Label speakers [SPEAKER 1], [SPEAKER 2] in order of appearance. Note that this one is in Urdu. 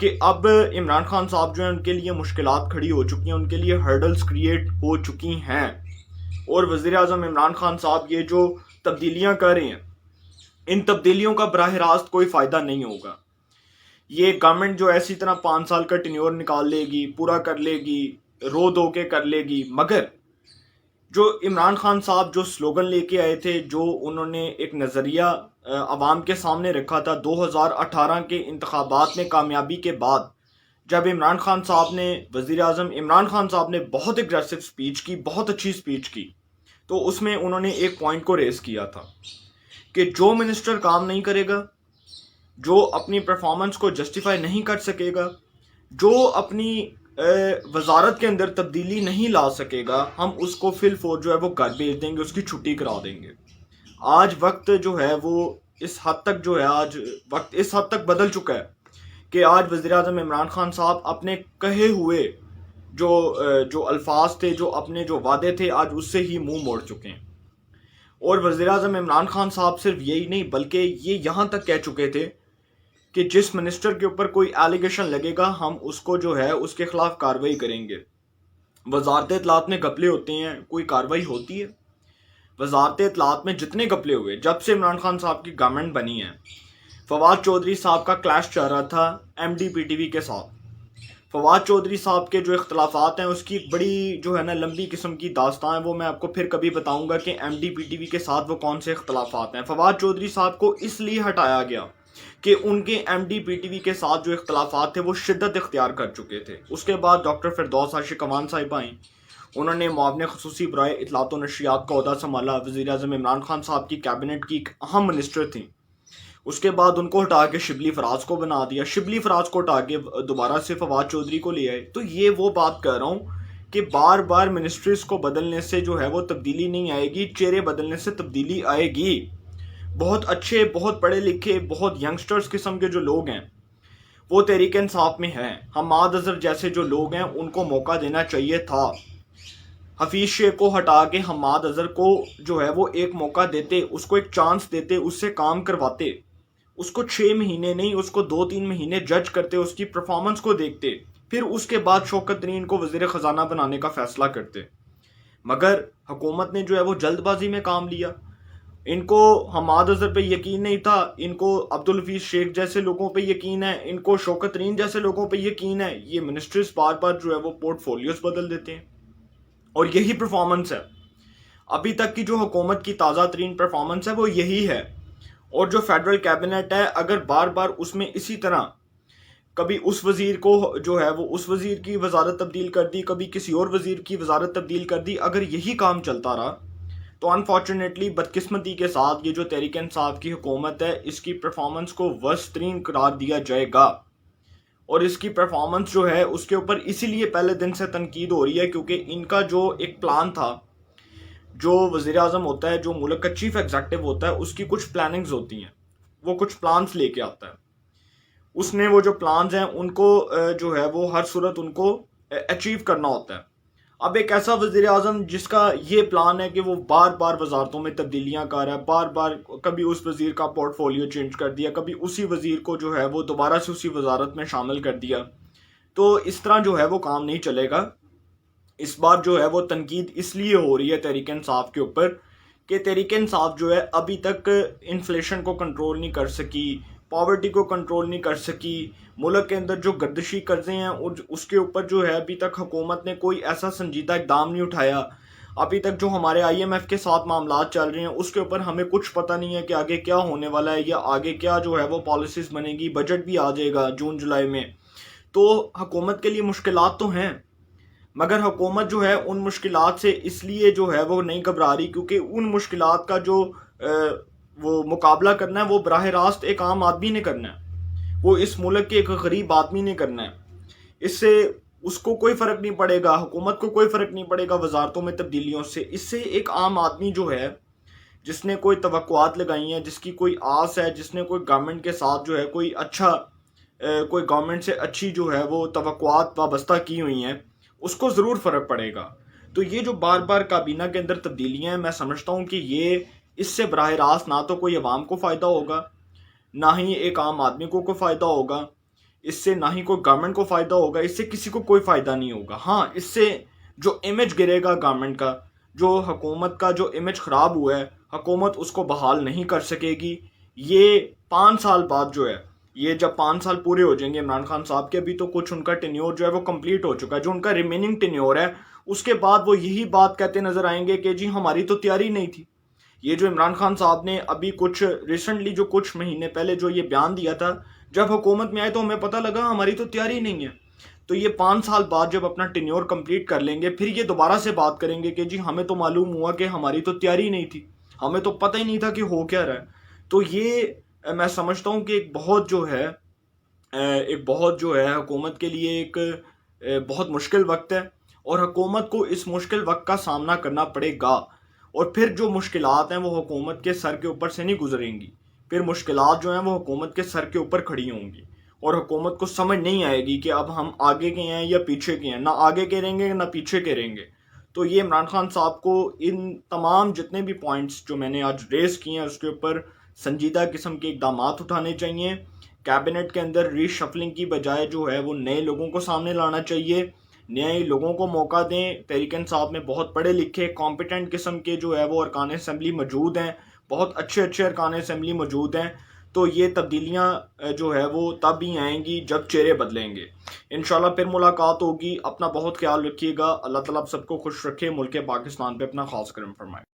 [SPEAKER 1] کہ اب عمران خان صاحب جو ہیں ان کے لیے مشکلات کھڑی ہو چکی ہیں، ان کے لیے ہرڈلز کریٹ ہو چکی ہیں، اور وزیر اعظم عمران خان صاحب یہ جو تبدیلیاں کر رہے ہیں، ان تبدیلیوں کا براہ راست کوئی فائدہ نہیں ہوگا۔ یہ گورنمنٹ جو ایسی طرح 5 سال کا ٹینیور نکال لے گی، پورا کر لے گی، رو دھو کے کر لے گی، مگر جو عمران خان صاحب جو سلوگن لے کے آئے تھے، جو انہوں نے ایک نظریہ عوام کے سامنے رکھا تھا 2018 کے انتخابات میں کامیابی کے بعد، جب عمران خان صاحب نے، وزیر اعظم عمران خان صاحب نے بہت اگریسو سپیچ کی، بہت اچھی سپیچ کی، تو اس میں انہوں نے ایک پوائنٹ کو ریز کیا تھا کہ جو منسٹر کام نہیں کرے گا، جو اپنی پرفارمنس کو جسٹیفائی نہیں کر سکے گا، جو اپنی وزارت کے اندر تبدیلی نہیں لا سکے گا، ہم اس کو فی الفور جو ہے وہ گھر بھیج دیں گے، اس کی چھٹی کرا دیں گے۔ آج وقت جو ہے وہ اس حد تک جو ہے، آج وقت اس حد تک بدل چکا ہے کہ آج وزیر اعظم عمران خان صاحب اپنے کہے ہوئے جو الفاظ تھے، جو اپنے جو وعدے تھے، آج اس سے ہی منہ موڑ چکے ہیں۔ اور وزیر اعظم عمران خان صاحب صرف یہی نہیں بلکہ یہ یہاں تک کہہ چکے تھے کہ جس منسٹر کے اوپر کوئی ایلیگیشن لگے گا، ہم اس کو جو ہے اس کے خلاف کارروائی کریں گے۔ وزارت اطلاعات میں گھپلے ہوتے ہیں، کوئی کارروائی ہوتی ہے؟ وزارت اطلاعات میں جتنے گھپلے ہوئے جب سے عمران خان صاحب کی گورنمنٹ بنی ہے، فواد چودھری صاحب کا کلیش چل رہا تھا M D P T V کے ساتھ۔ فواد چودھری صاحب کے جو اختلافات ہیں، اس کی ایک بڑی جو ہے نا لمبی قسم کی داستان ہے، وہ میں آپ کو پھر کبھی بتاؤں گا کہ M D P T V کے ساتھ وہ کون سے اختلافات ہیں۔ فواد چودھری صاحب کو اس لیے ہٹایا گیا کہ ان کے M D P T V کے ساتھ جو اختلافات تھے وہ شدت اختیار کر چکے تھے۔ اس کے بعد ڈاکٹر فردوس عاشق امان صاحبہ آئیں، انہوں نے معاون خصوصی برائے اطلاعات و نشریات کا عہدہ سنبھالا، وزیر اعظم عمران خان صاحب کی کیبنٹ کی ایک اہم منسٹر تھیں۔ اس کے بعد ان کو ہٹا کے شبلی فراز کو بنا دیا، شبلی فراز کو ہٹا کے دوبارہ سے فواد چودھری کو لے آئے۔ تو یہ وہ بات کر رہا ہوں کہ بار بار منسٹریز کو بدلنے سے جو ہے وہ تبدیلی نہیں آئے گی، چہرے بدلنے سے تبدیلی آئے گی۔ بہت اچھے، بہت پڑھے لکھے، بہت ینگسٹرز قسم کے جو لوگ ہیں وہ تحریک انصاف میں ہیں۔ حماد اظہر جیسے جو لوگ ہیں ان کو موقع دینا چاہیے تھا۔ حفیظ شیخ کو ہٹا کے حماد اظہر کو جو ہے وہ ایک موقع دیتے، اس کو ایک چانس دیتے، اس سے کام کرواتے، اس کو 6 مہینے نہیں، اس کو 2-3 مہینے جج کرتے، اس کی پرفارمنس کو دیکھتے، پھر اس کے بعد شوکت ترین کو وزیر خزانہ بنانے کا فیصلہ کرتے۔ مگر حکومت نے جو ہے وہ جلد بازی میں کام لیا۔ ان کو حماد اظہر پہ یقین نہیں تھا، ان کو عبدالحفیظ شیخ جیسے لوگوں پہ یقین ہے، ان کو شوکت ترین جیسے لوگوں پہ یقین ہے۔ یہ منسٹریز بار بار جو ہے وہ پورٹ فولیوز بدل دیتے ہیں، اور یہی پرفارمنس ہے ابھی تک کی جو حکومت کی تازہ ترین پرفارمنس ہے وہ یہی ہے۔ اور جو فیڈرل کیبنٹ ہے، اگر بار بار اس میں اسی طرح کبھی اس وزیر کو جو ہے وہ اس وزیر کی وزارت تبدیل کر دی، کبھی کسی اور وزیر کی وزارت تبدیل کر دی، اگر یہی کام چلتا رہا تو انفارچونیٹلی بدقسمتی کے ساتھ یہ جو تحریک انصاف کی حکومت ہے، اس کی پرفارمنس کو ورسٹ ترین قرار دیا جائے گا۔ اور اس کی پرفارمنس جو ہے اس کے اوپر اسی لیے پہلے دن سے تنقید ہو رہی ہے کیونکہ ان کا جو ایک پلان تھا، جو وزیر اعظم ہوتا ہے، جو ملک کا چیف ایگزیکٹو ہوتا ہے، اس کی کچھ پلاننگز ہوتی ہیں، وہ کچھ پلانز لے کے آتا ہے۔ اس نے وہ جو پلانز ہیں ان کو جو ہے وہ ہر صورت ان کو اچیو کرنا ہوتا ہے۔ اب ایک ایسا وزیر اعظم جس کا یہ پلان ہے کہ وہ بار بار وزارتوں میں تبدیلیاں کر رہا ہے، بار بار کبھی اس وزیر کا پورٹ فولیو چینج کر دیا، کبھی اسی وزیر کو جو ہے وہ دوبارہ سے اسی وزارت میں شامل کر دیا، تو اس طرح جو ہے وہ کام نہیں چلے گا۔ اس بار جو ہے وہ تنقید اس لیے ہو رہی ہے تحریک انصاف کے اوپر کہ تحریک انصاف جو ہے ابھی تک انفلیشن کو کنٹرول نہیں کر سکی، پاورٹی کو کنٹرول نہیں کر سکی، ملک کے اندر جو گردشی قرضے ہیں اس کے اوپر جو ہے ابھی تک حکومت نے کوئی ایسا سنجیدہ اقدام نہیں اٹھایا۔ ابھی تک جو ہمارے آئی ایم ایف کے ساتھ معاملات چل رہے ہیں اس کے اوپر ہمیں کچھ پتہ نہیں ہے کہ آگے کیا ہونے والا ہے، یا آگے کیا جو ہے وہ پالیسیز بنے گی۔ بجٹ بھی آ جائے گا جون جولائی میں، تو حکومت کے لیے مشکلات تو ہیں، مگر حکومت جو ہے ان مشکلات سے اس لیے جو ہے وہ نہیں گھبرا رہی کیونکہ ان مشکلات کا جو وہ مقابلہ کرنا ہے وہ براہ راست ایک عام آدمی نے کرنا ہے، وہ اس ملک کے ایک غریب آدمی نے کرنا ہے۔ اس سے اس کو کوئی فرق نہیں پڑے گا، حکومت کو کوئی فرق نہیں پڑے گا وزارتوں میں تبدیلیوں سے۔ اس سے ایک عام آدمی جو ہے، جس نے کوئی توقعات لگائی ہیں، جس کی کوئی آس ہے، جس نے کوئی گورنمنٹ کے ساتھ جو ہے کوئی گورنمنٹ سے اچھی جو ہے وہ توقعات وابستہ کی ہوئی ہیں، اس کو ضرور فرق پڑے گا۔ تو یہ جو بار بار کابینہ کے اندر تبدیلیاں ہیں، میں سمجھتا ہوں کہ یہ اس سے براہ راست نہ تو کوئی عوام کو فائدہ ہوگا، نہ ہی ایک عام آدمی کو کوئی فائدہ ہوگا۔ اس سے نہ ہی کوئی گورنمنٹ کو فائدہ ہوگا، اس سے کسی کو کوئی فائدہ نہیں ہوگا. ہاں اس سے جو امیج گرے گا گورنمنٹ کا، جو حکومت کا جو امیج خراب ہوا ہے، حکومت اس کو بحال نہیں کر سکے گی. یہ 5 سال بعد جو ہے، یہ جب 5 سال پورے ہو جائیں گے عمران خان صاحب کے، ابھی تو کچھ ان کا ٹینیور جو ہے وہ کمپلیٹ ہو چکا ہے، جو ان کا ریمیننگ ٹینیور ہے، اس کے بعد وہ یہی بات کہتے نظر آئیں گے کہ جی ہماری تو تیاری نہیں تھی. یہ جو عمران خان صاحب نے ابھی کچھ ریسنٹلی جو کچھ مہینے پہلے جو یہ بیان دیا تھا، جب حکومت میں آئے تو ہمیں پتہ لگا ہماری تو تیاری نہیں ہے. تو یہ 5 سال بعد جب اپنا ٹینیور کمپلیٹ کر لیں گے، پھر یہ دوبارہ سے بات کریں گے کہ جی ہمیں تو معلوم ہوا کہ ہماری تو تیاری نہیں تھی، ہمیں تو پتہ ہی نہیں تھا کہ ہو کیا رہا ہے. تو یہ میں سمجھتا ہوں کہ ایک بہت جو ہے حکومت کے لیے ایک بہت مشکل وقت ہے، اور حکومت کو اس مشکل وقت کا سامنا کرنا پڑے گا. اور پھر جو مشکلات ہیں وہ حکومت کے سر کے اوپر سے نہیں گزریں گی، پھر مشکلات جو ہیں وہ حکومت کے سر کے اوپر کھڑی ہوں گی، اور حکومت کو سمجھ نہیں آئے گی کہ اب ہم آگے کے ہیں یا پیچھے کے ہیں. نہ آگے کے رہیں گے نہ پیچھے کے رہیں گے. تو یہ عمران خان صاحب کو ان تمام جتنے بھی پوائنٹس جو میں نے آج ریز کیے ہیں اس کے اوپر سنجیدہ قسم کے اقدامات اٹھانے چاہیے. کیبنٹ کے اندر ری شفلنگ کی بجائے جو ہے وہ نئے لوگوں کو سامنے لانا چاہیے، نئے لوگوں کو موقع دیں. تحریک انصاف میں بہت پڑھے لکھے کمپیٹنٹ قسم کے جو ہے وہ ارکان اسمبلی موجود ہیں، بہت اچھے ارکان اسمبلی موجود ہیں. تو یہ تبدیلیاں جو ہے وہ تب ہی آئیں گی جب چہرے بدلیں گے. انشاءاللہ پھر ملاقات ہوگی. اپنا بہت خیال رکھیے گا. اللہ تعالیٰ آپ سب کو خوش رکھے، ملک پاکستان پہ اپنا خاص کرم فرمائے.